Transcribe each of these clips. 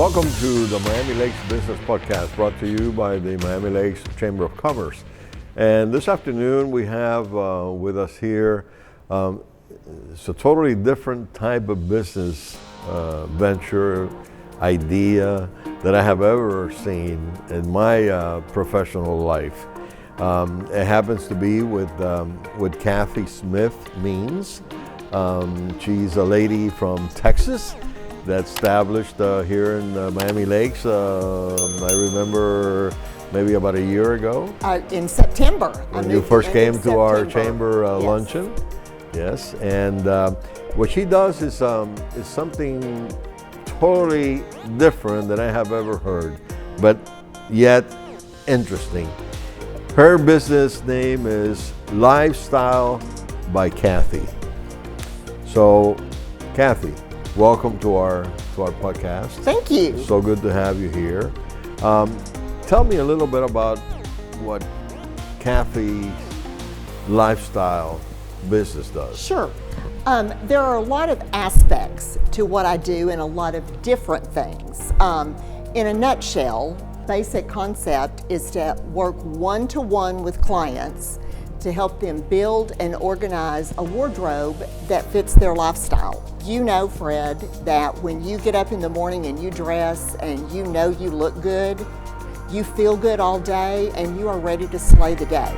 Welcome to the Miami Lakes Business Podcast, brought to you by the Miami Lakes Chamber of Commerce. And this afternoon we have with us here, it's a totally different type of business venture, idea that I have ever seen in my professional life. It happens to be with Kathy Smith-Means. She's a lady from Texas that established here in Miami Lakes. I remember maybe about a year ago. In September. When you first came to our chamber luncheon. Yes, and what she does is something totally different than I have ever heard, but yet interesting. Her business name is Lifestyle by Kathy. So, Kathy, welcome to our podcast. Thank you. So good to have you here. Tell me a little bit about what Kathy's lifestyle business does. Sure. There are a lot of aspects to what I do and a lot of different things. In a nutshell, basic concept is to work one-to-one with clients to help them build and organize a wardrobe that fits their lifestyle. You know, Fred, that when you get up in the morning and you dress and you know you look good, you feel good all day and you are ready to slay the day.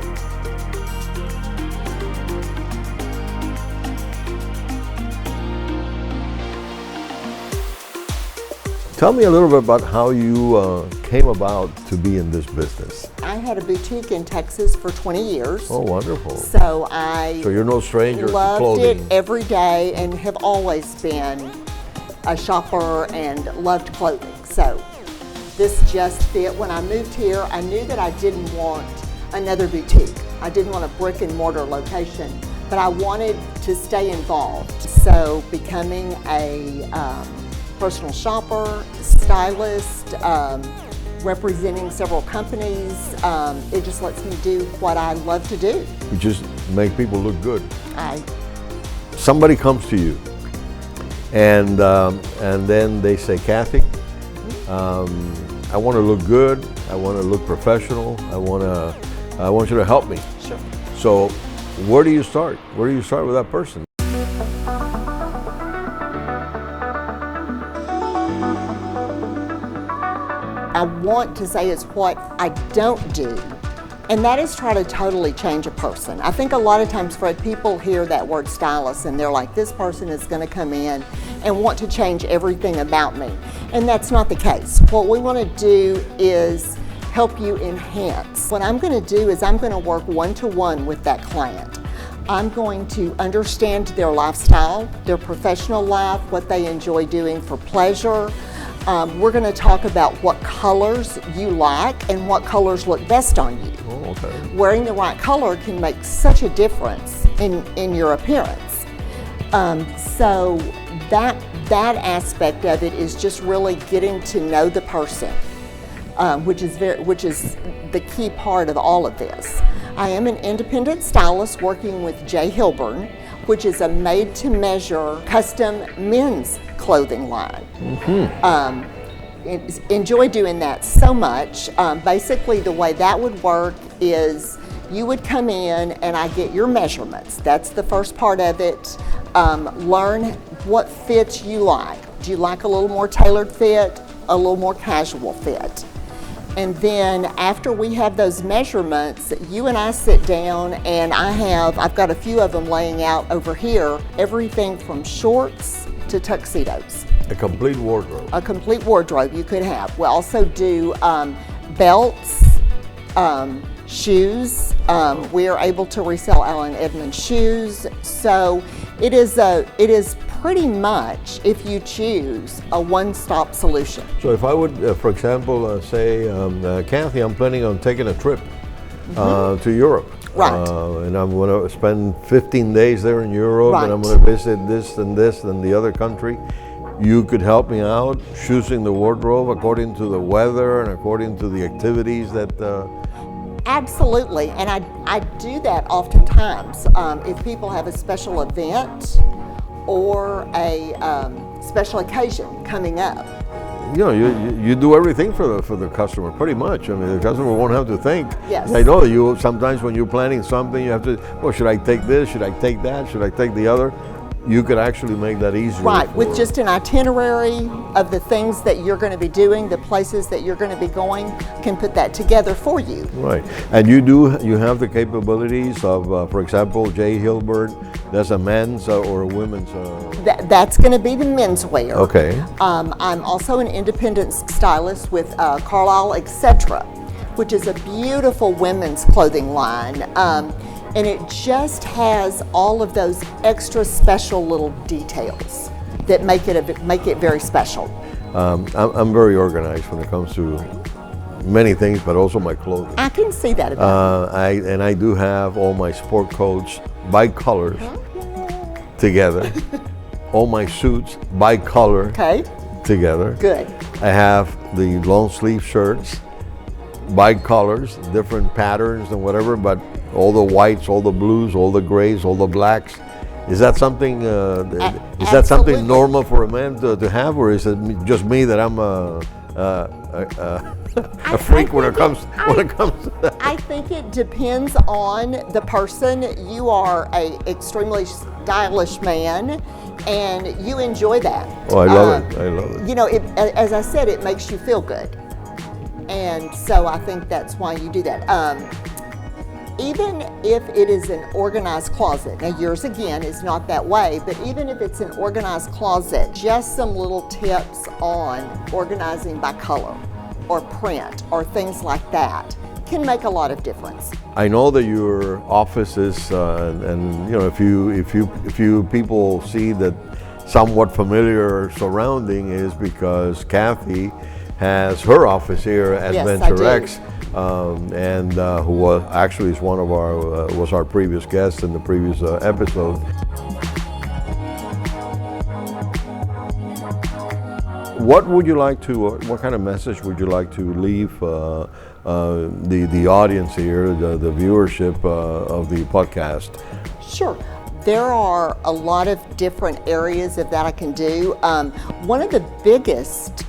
Tell me a little bit about how you came about to be in this business. I had a boutique in Texas for 20 years. Oh, wonderful. So you're no stranger to loved clothing. it every day and have always been a shopper and loved clothing. So this just fit. When I moved here, I knew that I didn't want another boutique. I didn't want a brick and mortar location, but I wanted to stay involved. So becoming a personal shopper, stylist, representing several companies, it just lets me do what I love to do. You just make people look good. Somebody comes to you, and then they say, Kathy, I want to look good. I want to look professional. I want you to help me. Sure. So, where do you start? Where do you start with that person? I want to say is what I don't do, and that is try to totally change a person. I think a lot of times, Fred, people hear that word stylist and they're like, this person is going to come in and want to change everything about me. And that's not the case. What we want to do is help you enhance. What I'm going to do is I'm going to work one-to-one with that client. I'm going to understand their lifestyle, their professional life, what they enjoy doing for pleasure. We're going to talk about what colors you like and what colors look best on you. Oh, okay. Wearing the right color can make such a difference in your appearance. So that aspect of it is just really getting to know the person, which is the key part of all of this. I am an independent stylist working with J. Hilburn, which is a made-to-measure custom men's clothing line. Mm-hmm. Enjoy doing that so much. Basically, the way that would work is you would come in and I get your measurements. That's the first part of it. Learn what fits you like. Do you like a little more tailored fit, a little more casual fit? And then after we have those measurements, you and I sit down and I've got a few of them laying out over here, everything from shorts to tuxedos. A complete wardrobe. A complete wardrobe you could have. We also do belts, shoes. We are able to resell Allen Edmonds shoes. So it is pretty much, if you choose, a one-stop solution. So if I would, for example, say, Kathy, I'm planning on taking a trip to Europe. Right. And I'm going to spend 15 days there in Europe, right. And I'm going to visit this and the other country. You could help me out choosing the wardrobe according to the weather and according to the activities that... Absolutely, and I do that oftentimes. If people have a special event or a special occasion coming up, you do everything for the customer, pretty much. I mean, the customer won't have to think. Yes. I know you sometimes when you're planning something, you have to. Well, should I take this? Should I take that? Should I take the other? You could actually make that easier. Right, with just an itinerary of the things that you're going to be doing, the places that you're going to be going, can put that together for you. Right, and you have the capabilities of, for example, J. Hilbert. That's a men's or a women's. That's going to be the menswear. Okay. I'm also an independent stylist with Carlisle Etc., which is a beautiful women's clothing line. And it just has all of those extra special little details that make it very special. I'm very organized when it comes to many things, but also my clothing. I can see that about I do have all my sport coats by colors together. All my suits by color together. Good. I have the long sleeve shirts by colors, different patterns and whatever, but all the whites, all the blues, all the grays, all the blacks. Is that something? Is that something normal for a man to have, or is it just me that I'm a freak when it comes to that? I think it depends on the person. You are a extremely stylish man, and you enjoy that. Oh, I love it. I love it. You know, as I said, it makes you feel good, and so I think that's why you do that. Even if it is an organized closet, now yours again is not that way, but even if it's an organized closet, just some little tips on organizing by color or print or things like that can make a lot of difference. I know that your office is, and you know, if you people see that somewhat familiar surrounding is because Kathy has her office here at Yes, Venture I do. X. And who was actually is one of our previous guests in the previous episode. What would you like to? What kind of message would you like to leave the audience here, the viewership of the podcast? Sure. There are a lot of different areas of that I can do. One of the biggest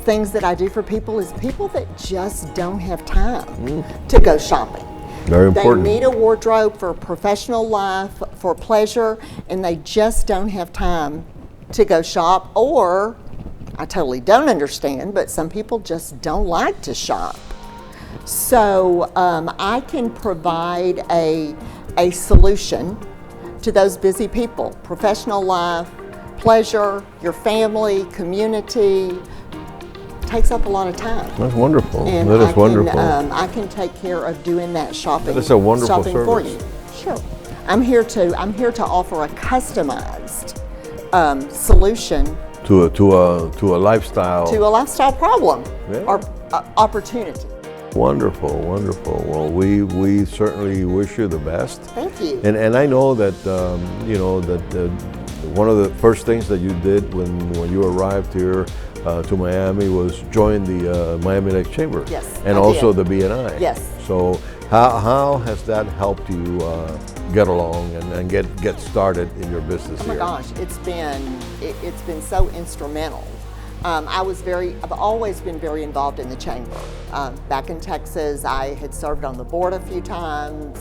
things that I do for people is people that just don't have time to go shopping. Very important. They need a wardrobe for professional life, for pleasure, and they just don't have time to go shop. Or, I totally don't understand, but some people just don't like to shop. So I can provide a solution to those busy people. Professional life, pleasure, your family, community, takes up a lot of time. That's wonderful. And That is wonderful. I can take care of doing that shopping. That is a wonderful shopping for service. you. Sure. I'm here to offer a customized solution to a lifestyle. to a lifestyle problem Yeah. or opportunity. Wonderful, wonderful. Well, we certainly wish you the best. Thank you. And I know that you know that one of the first things that you did when you arrived here to Miami was join the Miami Lakes Chamber. Yes, And I also did. the BNI. Yes. So how has that helped you get along and get started in your business Oh my here? gosh, it's been so instrumental. I've always been very involved in the chamber. Back in Texas, I had served on the board a few times,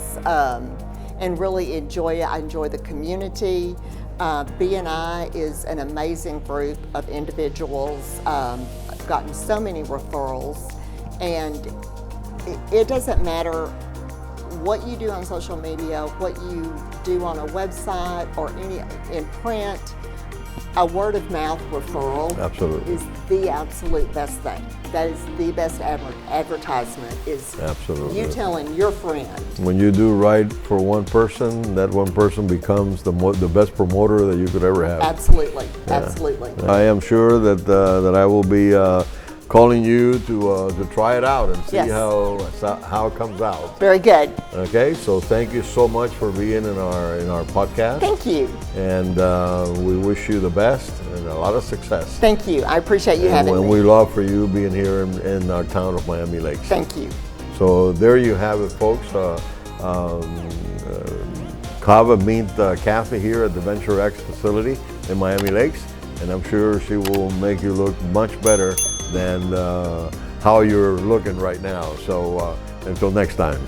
and really enjoy it. I enjoy the community. BNI is an amazing group of individuals. I've gotten so many referrals, and it doesn't matter what you do on social media, what you do on a website or in print. A word of mouth referral Absolutely. is the absolute best thing. That is the best advertisement, is Absolutely. you telling your friend. When you do right for one person, that one person becomes the best promoter that you could ever have. Absolutely, absolutely. I am sure that I will be calling you to try it out and see Yes. how it comes out. Very good. Okay, so thank you so much for being in our podcast. Thank you. And we wish you the best and a lot of success. Thank you. I appreciate you And having me. we love for you being here in our town of Miami Lakes. Thank you. So there you have it, folks. Cava meet Kathy here at the Venture X facility in Miami Lakes, and I'm sure she will make you look much better than how you're looking right now. So until next time.